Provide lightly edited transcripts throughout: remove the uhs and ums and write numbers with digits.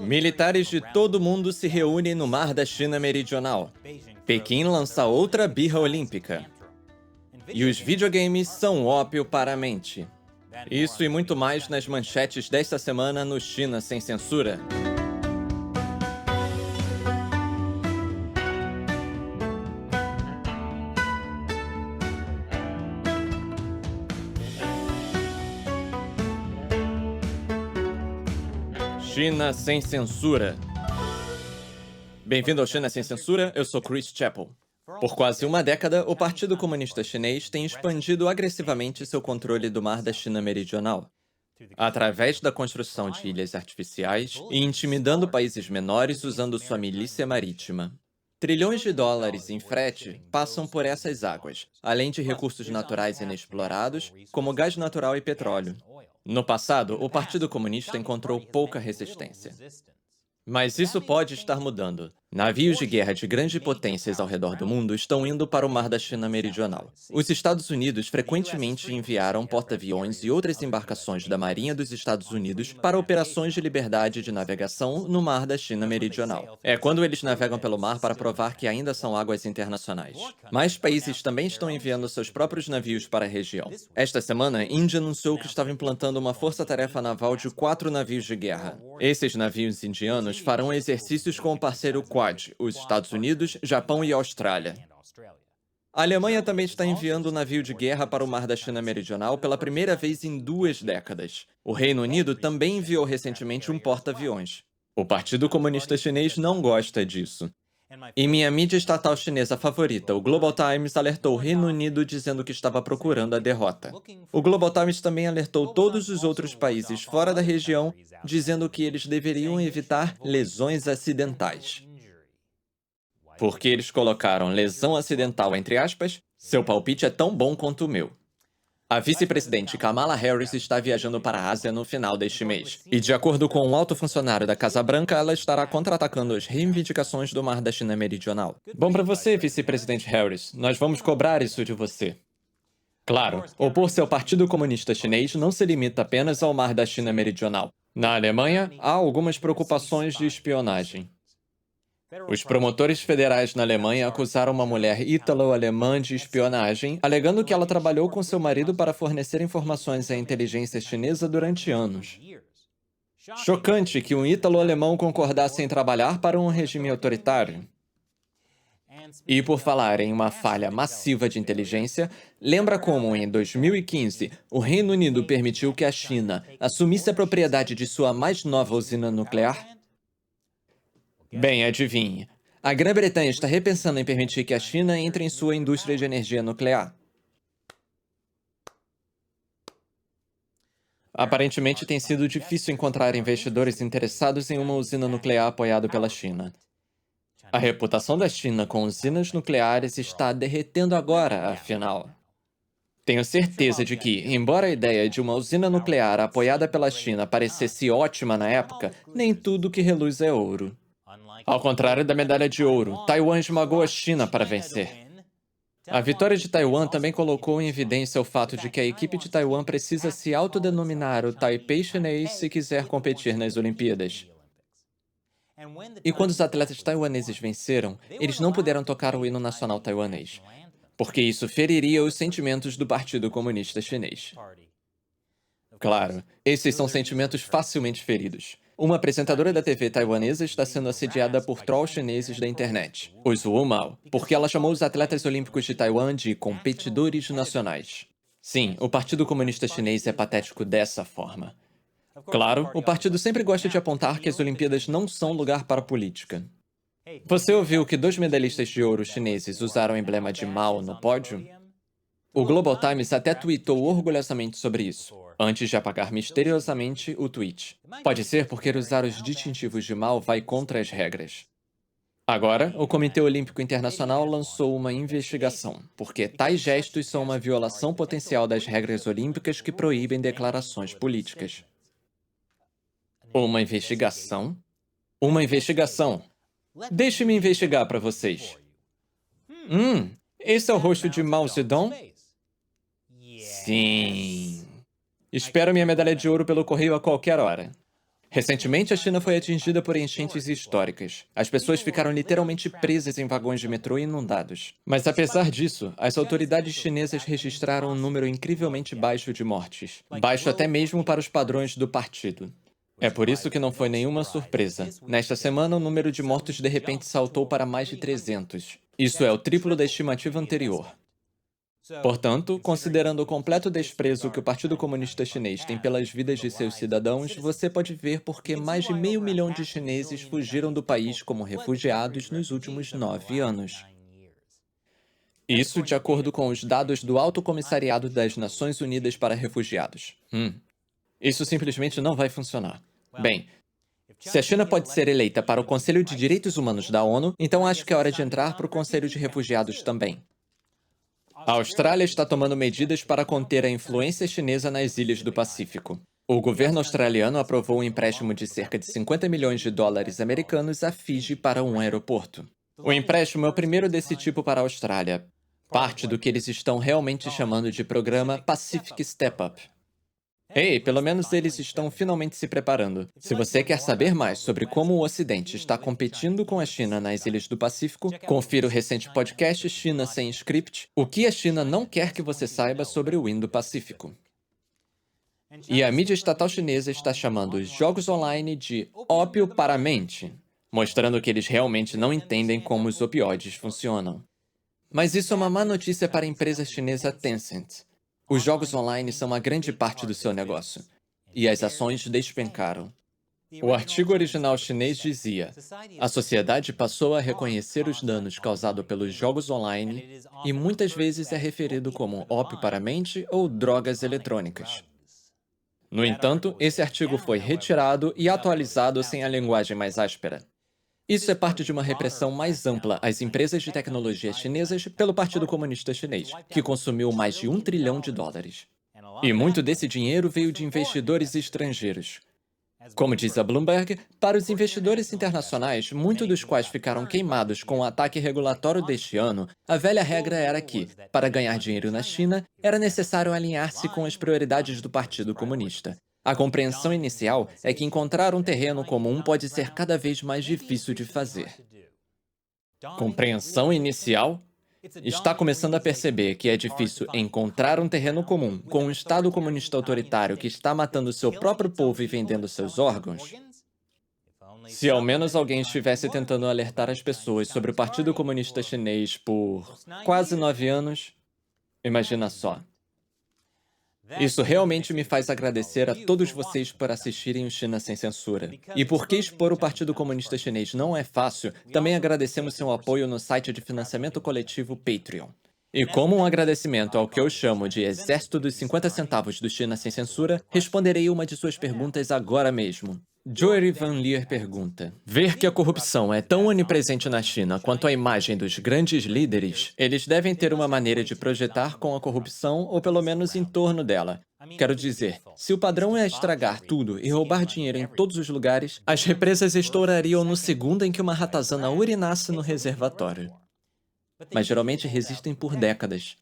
Militares de todo o mundo se reúnem no Mar da China Meridional. Pequim lança outra birra olímpica. E os videogames são ópio para a mente. Isso e muito mais nas manchetes desta semana no China Sem Censura. China Sem Censura. Bem-vindo ao China Sem Censura, eu sou Chris Chappell. Por quase uma década, o Partido Comunista Chinês tem expandido agressivamente seu controle do Mar da China Meridional, através da construção de ilhas artificiais e intimidando países menores usando sua milícia marítima. Trilhões de dólares em frete passam por essas águas, além de recursos naturais inexplorados, como gás natural e petróleo. No passado, o Partido Comunista encontrou pouca resistência. Mas isso pode estar mudando. Navios de guerra de grandes potências ao redor do mundo estão indo para o Mar da China Meridional. Os Estados Unidos frequentemente enviaram porta-aviões e outras embarcações da Marinha dos Estados Unidos para operações de liberdade de navegação no Mar da China Meridional. É quando eles navegam pelo mar para provar que ainda são águas internacionais. Mais países também estão enviando seus próprios navios para a região. Esta semana, a Índia anunciou que estava implantando uma força-tarefa naval de 4 navios de guerra. Esses navios indianos farão exercícios com o parceiro Quad, os Estados Unidos, Japão e Austrália. A Alemanha também está enviando um navio de guerra para o Mar da China Meridional pela primeira vez em 2 décadas. O Reino Unido também enviou recentemente um porta-aviões. O Partido Comunista Chinês não gosta disso. E minha mídia estatal chinesa favorita, o Global Times, alertou o Reino Unido dizendo que estava procurando a derrota. O Global Times também alertou todos os outros países fora da região, dizendo que eles deveriam evitar lesões acidentais. Porque eles colocaram lesão acidental entre aspas, seu palpite é tão bom quanto o meu. A vice-presidente Kamala Harris está viajando para a Ásia no final deste mês. E, de acordo com um alto funcionário da Casa Branca, ela estará contra-atacando as reivindicações do Mar da China Meridional. Bom para você, vice-presidente Harris. Nós vamos cobrar isso de você. Claro, opor-se ao Partido Comunista Chinês não se limita apenas ao Mar da China Meridional. Na Alemanha, há algumas preocupações de espionagem. Os promotores federais na Alemanha acusaram uma mulher ítalo-alemã de espionagem, alegando que ela trabalhou com seu marido para fornecer informações à inteligência chinesa durante anos. Chocante que um ítalo-alemão concordasse em trabalhar para um regime autoritário. E por falar em uma falha massiva de inteligência, lembra como, em 2015, o Reino Unido permitiu que a China assumisse a propriedade de sua mais nova usina nuclear? Bem, adivinhe. A Grã-Bretanha está repensando em permitir que a China entre em sua indústria de energia nuclear. Aparentemente tem sido difícil encontrar investidores interessados em uma usina nuclear apoiada pela China. A reputação da China com usinas nucleares está derretendo agora, afinal. Tenho certeza de que, embora a ideia de uma usina nuclear apoiada pela China parecesse ótima na época, nem tudo que reluz é ouro. Ao contrário da medalha de ouro, Taiwan esmagou a China para vencer. A vitória de Taiwan também colocou em evidência o fato de que a equipe de Taiwan precisa se autodenominar o Taipei chinês se quiser competir nas Olimpíadas. E quando os atletas taiwaneses venceram, eles não puderam tocar o hino nacional taiwanês, porque isso feriria os sentimentos do Partido Comunista Chinês. Claro, esses são sentimentos facilmente feridos. Uma apresentadora da TV taiwanesa está sendo assediada por trolls chineses da internet, os Wumao, porque ela chamou os atletas olímpicos de Taiwan de competidores nacionais. Sim, o Partido Comunista Chinês é patético dessa forma. Claro, o partido sempre gosta de apontar que as Olimpíadas não são lugar para política. Você ouviu que 2 medalhistas de ouro chineses usaram o emblema de Mao no pódio? O Global Times até tweetou orgulhosamente sobre isso, antes de apagar misteriosamente o tweet. Pode ser porque usar os distintivos de Mao vai contra as regras. Agora, o Comitê Olímpico Internacional lançou uma investigação, porque tais gestos são uma violação potencial das regras olímpicas que proíbem declarações políticas. Uma investigação? Uma investigação. Deixe-me investigar para vocês. Esse é o rosto de Mao Zedong? Sim. Espero minha medalha de ouro pelo correio a qualquer hora. Recentemente, a China foi atingida por enchentes históricas. As pessoas ficaram literalmente presas em vagões de metrô inundados. Mas apesar disso, as autoridades chinesas registraram um número incrivelmente baixo de mortes. Baixo até mesmo para os padrões do partido. É por isso que não foi nenhuma surpresa. Nesta semana, o número de mortos de repente saltou para mais de 300. Isso é o triplo da estimativa anterior. Portanto, considerando o completo desprezo que o Partido Comunista Chinês tem pelas vidas de seus cidadãos, você pode ver por que mais de 500 mil de chineses fugiram do país como refugiados nos últimos 9 anos. Isso de acordo com os dados do Alto Comissariado das Nações Unidas para Refugiados. Isso simplesmente não vai funcionar. Bem, se a China pode ser eleita para o Conselho de Direitos Humanos da ONU, então acho que é hora de entrar para o Conselho de Refugiados também. A Austrália está tomando medidas para conter a influência chinesa nas ilhas do Pacífico. O governo australiano aprovou um empréstimo de cerca de 50 milhões de dólares americanos a Fiji para um aeroporto. O empréstimo é o primeiro desse tipo para a Austrália, parte do que eles estão realmente chamando de Programa Pacific Step Up. Ei, pelo menos eles estão finalmente se preparando. Se você quer saber mais sobre como o Ocidente está competindo com a China nas ilhas do Pacífico, confira o recente podcast China Sem Script, o que a China não quer que você saiba sobre o Indo-Pacífico. E a mídia estatal chinesa está chamando os jogos online de ópio para a mente, mostrando que eles realmente não entendem como os opioides funcionam. Mas isso é uma má notícia para a empresa chinesa Tencent. Os jogos online são uma grande parte do seu negócio, e as ações despencaram. O artigo original chinês dizia: a sociedade passou a reconhecer os danos causados pelos jogos online e muitas vezes é referido como ópio para a mente ou drogas eletrônicas. No entanto, esse artigo foi retirado e atualizado sem a linguagem mais áspera. Isso é parte de uma repressão mais ampla às empresas de tecnologia chinesas pelo Partido Comunista Chinês, que consumiu mais de US$ 1 trilhão. E muito desse dinheiro veio de investidores estrangeiros. Como diz a Bloomberg, para os investidores internacionais, muitos dos quais ficaram queimados com o ataque regulatório deste ano, a velha regra era que, para ganhar dinheiro na China, era necessário alinhar-se com as prioridades do Partido Comunista. A compreensão inicial é que encontrar um terreno comum pode ser cada vez mais difícil de fazer. Compreensão inicial? Está começando a perceber que é difícil encontrar um terreno comum com um Estado comunista autoritário que está matando seu próprio povo e vendendo seus órgãos? Se ao menos alguém estivesse tentando alertar as pessoas sobre o Partido Comunista Chinês por quase 9 anos, imagina só. Isso realmente me faz agradecer a todos vocês por assistirem o China Sem Censura. E porque expor o Partido Comunista Chinês não é fácil, também agradecemos seu apoio no site de financiamento coletivo Patreon. E como um agradecimento ao que eu chamo de Exército dos 50 Centavos do China Sem Censura, responderei uma de suas perguntas agora mesmo. Joey Van Leer pergunta: ver que a corrupção é tão onipresente na China quanto a imagem dos grandes líderes, eles devem ter uma maneira de projetar com a corrupção ou pelo menos em torno dela. Quero dizer, se o padrão é estragar tudo e roubar dinheiro em todos os lugares, as represas estourariam no segundo em que uma ratazana urinasse no reservatório. Mas geralmente resistem por décadas.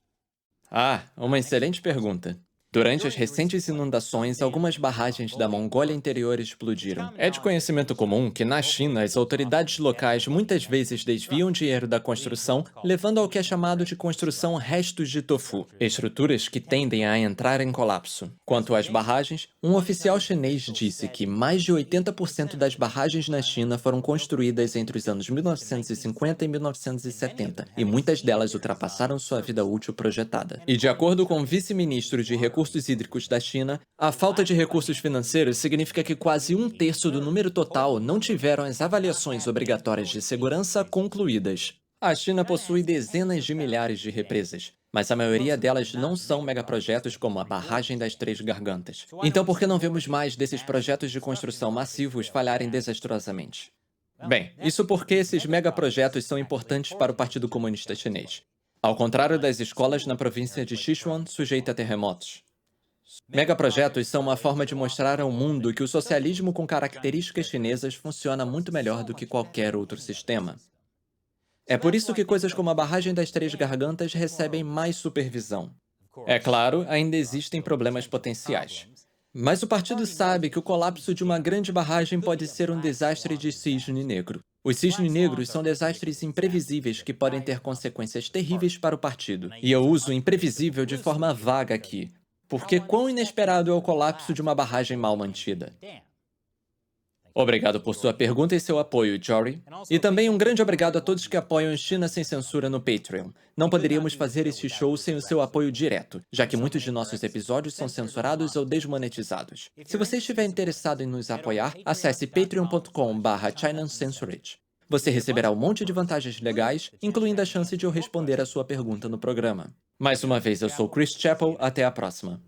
Uma excelente pergunta. Durante as recentes inundações, algumas barragens da Mongólia Interior explodiram. É de conhecimento comum que, na China, as autoridades locais muitas vezes desviam dinheiro da construção, levando ao que é chamado de construção restos de tofu, estruturas que tendem a entrar em colapso. Quanto às barragens, um oficial chinês disse que mais de 80% das barragens na China foram construídas entre os anos 1950 e 1970, e muitas delas ultrapassaram sua vida útil projetada. E de acordo com o vice-ministro de Recursos Hídricos da China, a falta de recursos financeiros significa que quase 1/3 do número total não tiveram as avaliações obrigatórias de segurança concluídas. A China possui dezenas de milhares de represas, mas a maioria delas não são megaprojetos como a Barragem das Três Gargantas. Então por que não vemos mais desses projetos de construção massivos falharem desastrosamente? Bem, isso porque esses megaprojetos são importantes para o Partido Comunista Chinês. Ao contrário das escolas na província de Sichuan, sujeita a terremotos. Megaprojetos são uma forma de mostrar ao mundo que o socialismo com características chinesas funciona muito melhor do que qualquer outro sistema. É por isso que coisas como a Barragem das Três Gargantas recebem mais supervisão. É claro, ainda existem problemas potenciais. Mas o partido sabe que o colapso de uma grande barragem pode ser um desastre de cisne negro. Os cisnes negros são desastres imprevisíveis que podem ter consequências terríveis para o partido. E eu uso imprevisível de forma vaga aqui, porque quão inesperado é o colapso de uma barragem mal mantida. Obrigado por sua pergunta e seu apoio, Jory. E também um grande obrigado a todos que apoiam China Sem Censura no Patreon. Não poderíamos fazer este show sem o seu apoio direto, já que muitos de nossos episódios são censurados ou desmonetizados. Se você estiver interessado em nos apoiar, acesse patreon.com/ChinaUncensored. Você receberá um monte de vantagens legais, incluindo a chance de eu responder a sua pergunta no programa. Mais uma vez, eu sou Chris Chappell, até a próxima.